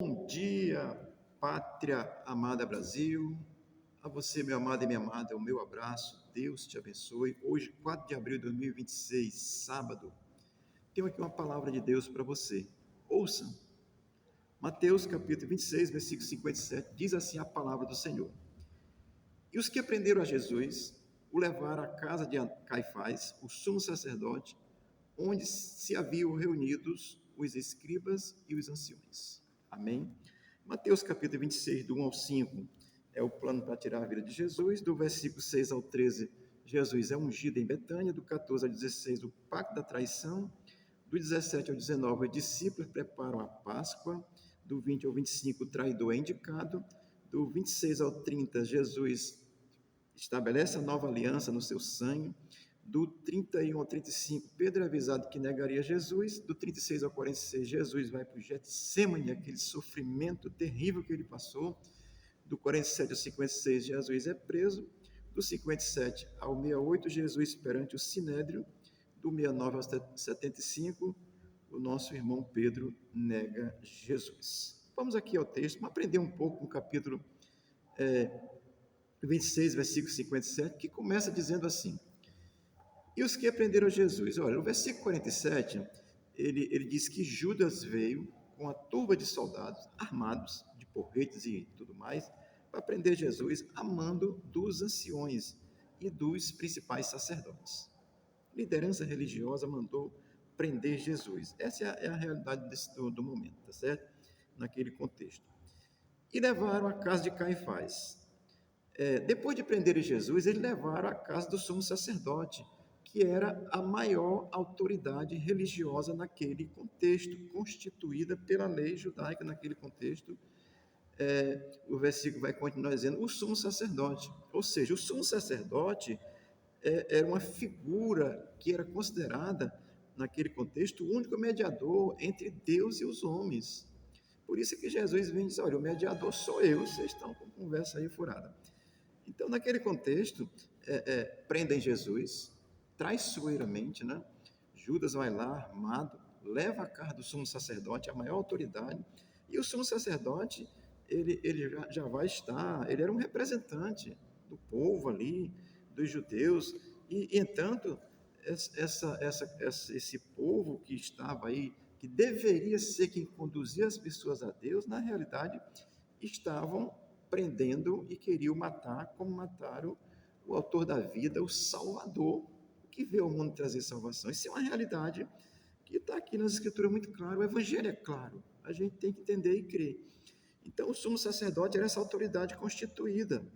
Bom dia, pátria amada Brasil. A você, meu amado e minha amada, o meu abraço. Deus te abençoe. Hoje, 4 de abril de 2026, sábado, tenho aqui uma palavra de Deus para você. Ouça. Mateus capítulo 26, versículo 57, diz assim a palavra do Senhor. E os que aprenderam a Jesus o levaram à casa de Caifás, o sumo sacerdote, onde se haviam reunidos os escribas e os anciões. Amém? Mateus capítulo 26, do 1 ao 5, é o plano para tirar a vida de Jesus. Do versículo 6 ao 13, Jesus é ungido em Betânia. Do 14 ao 16, o pacto da traição. Do 17 ao 19, os discípulos preparam a Páscoa. Do 20 ao 25, o traidor é indicado. Do 26 ao 30, Jesus estabelece a nova aliança no seu sangue. Do 31 ao 35, Pedro é avisado que negaria Jesus. Do 36 ao 46, Jesus vai para o Getsêmani, aquele sofrimento terrível que ele passou. Do 47 ao 56, Jesus é preso. Do 57 ao 68, Jesus perante o Sinédrio. Do 69 ao 75, o nosso irmão Pedro nega Jesus. Vamos aqui ao texto, vamos aprender um pouco no capítulo 26, versículo 57, que começa dizendo assim: e os que aprenderam Jesus. Olha, no versículo 47, ele diz que Judas veio com a turba de soldados armados, de porretes e tudo mais, para prender Jesus a mando dos anciões e dos principais sacerdotes. A liderança religiosa mandou prender Jesus. Essa é a realidade do momento, tá certo? Naquele contexto. E levaram à casa de Caifás. Depois de prenderem Jesus, eles levaram à casa do sumo sacerdote, que era a maior autoridade religiosa naquele contexto, constituída pela lei judaica naquele contexto. O versículo vai continuar dizendo, o sumo sacerdote. Ou seja, o sumo sacerdote era uma figura que era considerada, naquele contexto, o único mediador entre Deus e os homens. Por isso que Jesus vem e diz, olha, o mediador sou eu, vocês estão com conversa aí furada. Então, naquele contexto, prendem Jesus, traiçoeiramente, né? Judas vai lá, armado, leva a casa do sumo sacerdote, a maior autoridade, e o sumo sacerdote, ele já vai estar, ele era um representante do povo ali, dos judeus, e entanto, esse povo que estava aí, que deveria ser quem conduzia as pessoas a Deus, na realidade, estavam prendendo e queriam matar, como mataram o autor da vida, o Salvador, que veio ao mundo trazer salvação. Isso é uma realidade que está aqui nas Escrituras muito claro, o Evangelho é claro, a gente tem que entender e crer. Então, o sumo sacerdote era essa autoridade constituída.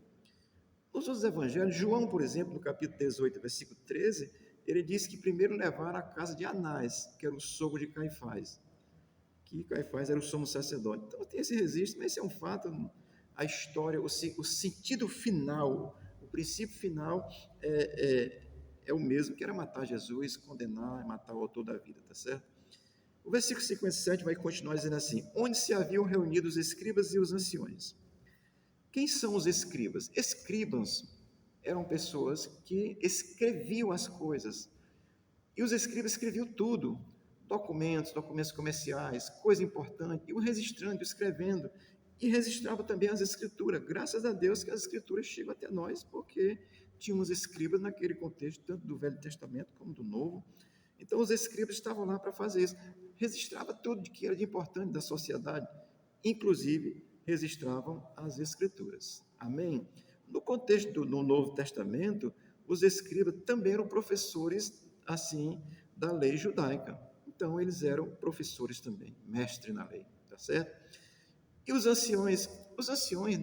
Nos outros evangelhos, João, por exemplo, no capítulo 18, versículo 13, ele diz que primeiro levaram à casa de Anás, que era o sogro de Caifás, que Caifás era o sumo sacerdote. Então tem esse registro, mas esse é um fato, a história, o sentido final, o princípio final é o mesmo, que era matar Jesus, condenar, matar o autor da vida, tá certo? O versículo 57 vai continuar dizendo assim, onde se haviam reunido os escribas e os anciões. Quem são os escribas? Escribas eram pessoas que escreviam as coisas, e os escribas escreviam tudo, documentos comerciais, coisa importante, iam registrando, escrevendo, e registrava também as escrituras. Graças a Deus que as escrituras chegam até nós, porque tínhamos escribas naquele contexto, tanto do Velho Testamento como do Novo. Então os escribas estavam lá para fazer isso. Registrava tudo que era de importante da sociedade, inclusive registravam as escrituras. Amém? No contexto do Novo Testamento, os escribas também eram professores assim, da lei judaica. Então, eles eram professores também, mestres na lei, tá certo? E os anciões,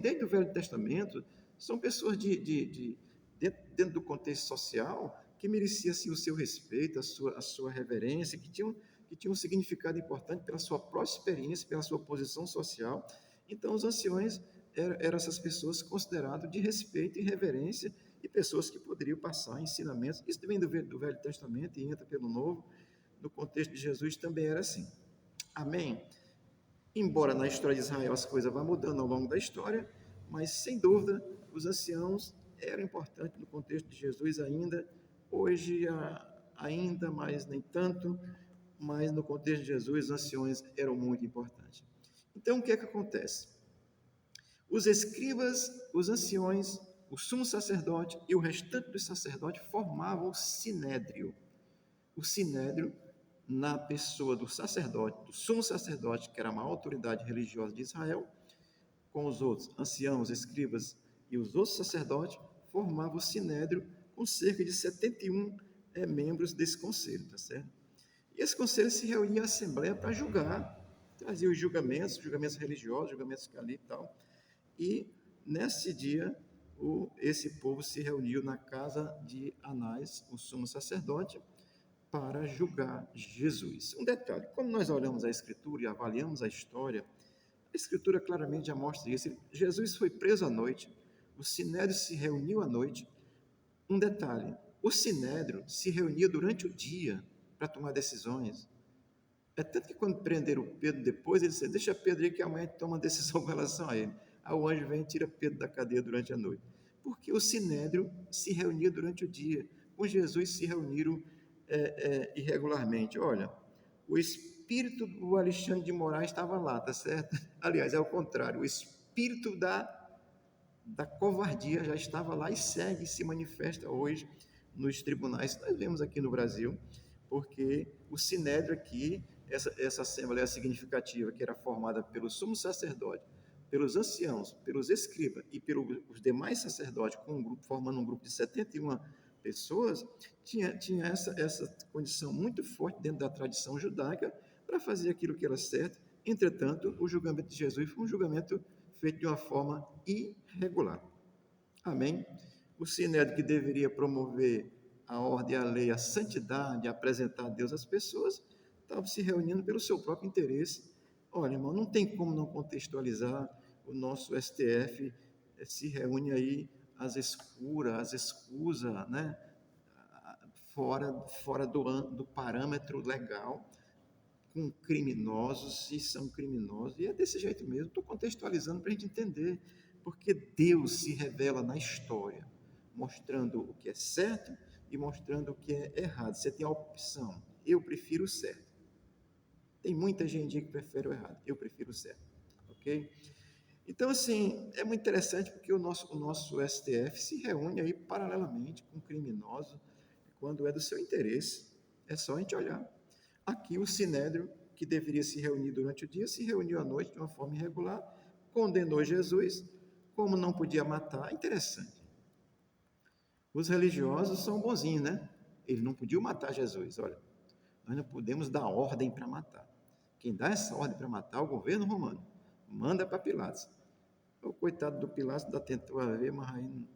desde o Velho Testamento, são pessoas dentro do contexto social, que mereciam assim, o seu respeito, a sua reverência, que tinham um significado importante pela sua própria experiência, pela sua posição social. Então, os anciões eram essas pessoas consideradas de respeito e reverência, e pessoas que poderiam passar ensinamentos. Isso vem do Velho Testamento e entra pelo Novo. No contexto de Jesus também era assim. Amém? Embora na história de Israel as coisas vão mudando ao longo da história, mas sem dúvida os anciãos eram importantes no contexto de Jesus ainda. Hoje ainda, mas nem tanto, mas no contexto de Jesus os anciões eram muito importantes. Então, o que é que acontece? Os escribas, os anciões, o sumo sacerdote e o restante dos sacerdotes formavam o sinédrio. O sinédrio, na pessoa do sacerdote, do sumo sacerdote, que era a maior autoridade religiosa de Israel, com os outros anciãos, escribas e os outros sacerdotes, formava o sinédrio com cerca de 71 membros desse conselho, tá certo? E esse conselho se reunia à assembleia para julgar, trazia os julgamentos religiosos, julgamentos ali e tal. E nesse dia, esse povo se reuniu na casa de Anás, o sumo sacerdote, para julgar Jesus. Um detalhe: quando nós olhamos a Escritura e avaliamos a história, a Escritura claramente já mostra isso. Jesus foi preso à noite, o sinédrio se reuniu à noite. Um detalhe: o sinédrio se reunia durante o dia para tomar decisões. É tanto que quando prenderam Pedro depois, ele disse: deixa Pedro aí que amanhã toma uma decisão com relação a ele. Aí o anjo vem e tira Pedro da cadeia durante a noite. Porque o sinédrio se reunia durante o dia. Com Jesus se reuniram irregularmente. Olha, o espírito do Alexandre de Moraes estava lá, tá certo? Aliás, é o contrário. O espírito da covardia já estava lá e segue, se manifesta hoje nos tribunais que nós vemos aqui no Brasil, porque o sinédrio aqui, essa assembleia significativa, que era formada pelo sumo sacerdote, pelos anciãos, pelos escribas e pelos demais sacerdotes, formando um grupo de 71 pessoas, tinha essa condição muito forte dentro da tradição judaica para fazer aquilo que era certo. Entretanto, o julgamento de Jesus foi um julgamento feito de uma forma irregular. Amém? O sinédrio, que deveria promover a ordem, a lei, a santidade, apresentar a Deus às pessoas, estava se reunindo pelo seu próprio interesse. Olha, irmão, não tem como não contextualizar. O nosso STF se reúne aí às escusas, né? Fora do parâmetro legal, com criminosos, e são criminosos, e é desse jeito mesmo. Estou contextualizando para a gente entender, porque Deus se revela na história, mostrando o que é certo e mostrando o que é errado. Você tem a opção: eu prefiro o certo. Tem muita gente que prefere o errado, eu prefiro o certo, ok? Então, assim, é muito interessante, porque o nosso STF se reúne aí paralelamente com criminosos, quando é do seu interesse. É só a gente olhar. Aqui o sinédrio, que deveria se reunir durante o dia, se reuniu à noite de uma forma irregular, condenou Jesus, como não podia matar. Interessante. Os religiosos são bonzinhos, né? Eles não podiam matar Jesus. Olha, nós não podemos dar ordem para matar. Quem dá essa ordem para matar é o governo romano. Manda para Pilatos. O coitado do Pilatos ainda tentou haver, mas aí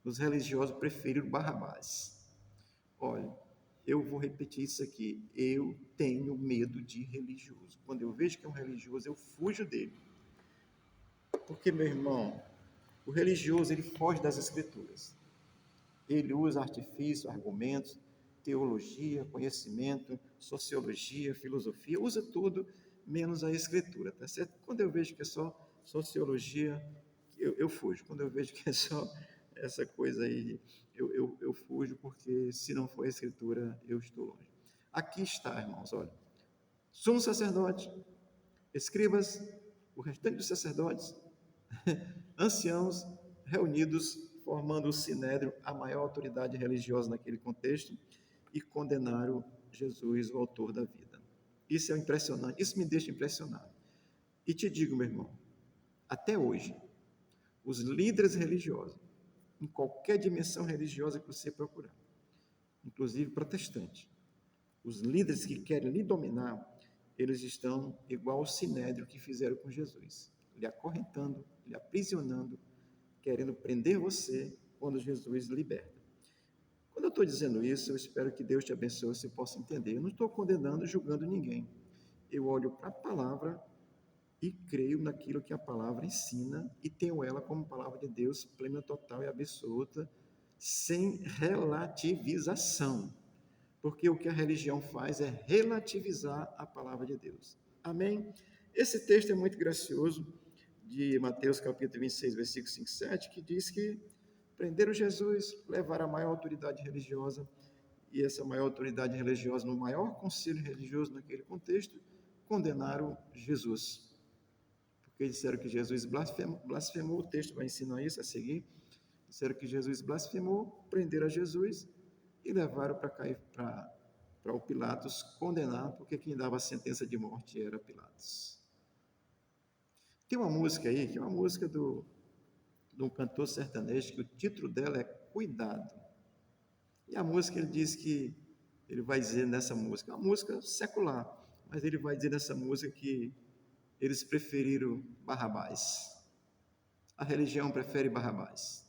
os religiosos preferiram Barrabás. Olha, eu vou repetir isso aqui: eu tenho medo de religioso. Quando eu vejo que é um religioso, eu fujo dele. Porque, meu irmão, o religioso, ele foge das escrituras. Ele usa artifício, argumentos, teologia, conhecimento, sociologia, filosofia, usa tudo menos a escritura, tá certo? Quando eu vejo que é só sociologia, eu fujo. Quando eu vejo que é só essa coisa aí, eu fujo, porque se não for a escritura, eu estou longe. Aqui está, irmãos, olha: sumo sacerdote, escribas, o restante dos sacerdotes, anciãos, reunidos, formando o sinédrio, a maior autoridade religiosa naquele contexto, e condenaram Jesus, o autor da vida. Isso é impressionante, isso me deixa impressionado. E te digo, meu irmão, até hoje, os líderes religiosos, em qualquer dimensão religiosa que você procurar, inclusive protestante, os líderes que querem lhe dominar, eles estão igual ao sinédrio que fizeram com Jesus, lhe acorrentando, lhe aprisionando, querendo prender você, quando Jesus liberta. Quando eu estou dizendo isso, eu espero que Deus te abençoe, você possa entender. Eu não estou condenando, julgando ninguém. Eu olho para a palavra e creio naquilo que a palavra ensina, e tenho ela como palavra de Deus, plena, total e absoluta, sem relativização. Porque o que a religião faz é relativizar a palavra de Deus. Amém? Esse texto é muito gracioso, de Mateus capítulo 26, versículo 5 e 7, que diz que prenderam Jesus, levaram a maior autoridade religiosa, e essa maior autoridade religiosa, no maior conselho religioso naquele contexto, condenaram Jesus. porque disseram que Jesus blasfemou, o texto vai ensinar isso a seguir. Disseram que Jesus blasfemou, prenderam a Jesus e levaram para o Pilatos condenar, porque quem dava a sentença de morte era Pilatos. Tem uma música aí, que é uma música de um cantor sertanejo, que o título dela é Cuidado. E a música, ele diz que, ele vai dizer nessa música, é uma música secular, mas ele vai dizer nessa música que eles preferiram Barrabás. A religião prefere Barrabás.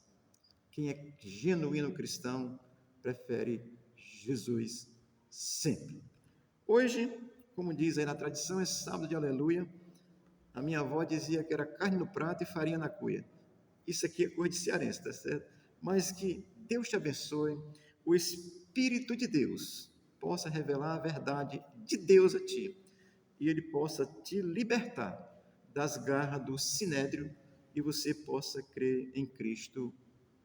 Quem é genuíno cristão prefere Jesus sempre. Hoje, como diz aí na tradição, é sábado de aleluia. A minha avó dizia que era carne no prato e farinha na cuia. Isso aqui é coisa de cearense, tá certo? Mas que Deus te abençoe, o Espírito de Deus possa revelar a verdade de Deus a ti e ele possa te libertar das garras do sinédrio e você possa crer em Cristo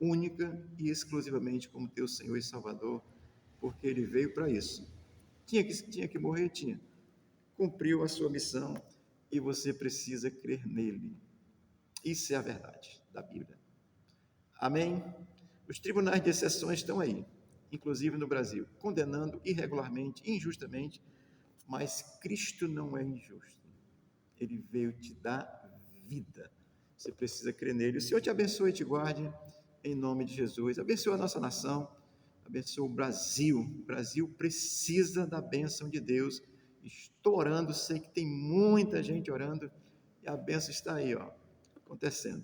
única e exclusivamente como teu Senhor e Salvador, porque ele veio para isso. Tinha que morrer? Tinha. Cumpriu a sua missão e você precisa crer nele. Isso é a verdade da Bíblia. Amém? Os tribunais de exceções estão aí, inclusive no Brasil, condenando irregularmente, injustamente, mas Cristo não é injusto. Ele veio te dar vida. Você precisa crer nele. O Senhor te abençoe e te guarde, em nome de Jesus. Abençoa a nossa nação, abençoa o Brasil. O Brasil precisa da bênção de Deus. Estou orando, sei que tem muita gente orando, e a bênção está aí, acontecendo.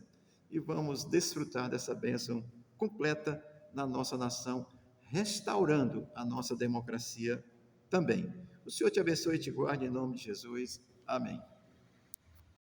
E vamos desfrutar dessa bênção completa na nossa nação, restaurando a nossa democracia também. O Senhor te abençoe e te guarde em nome de Jesus. Amém.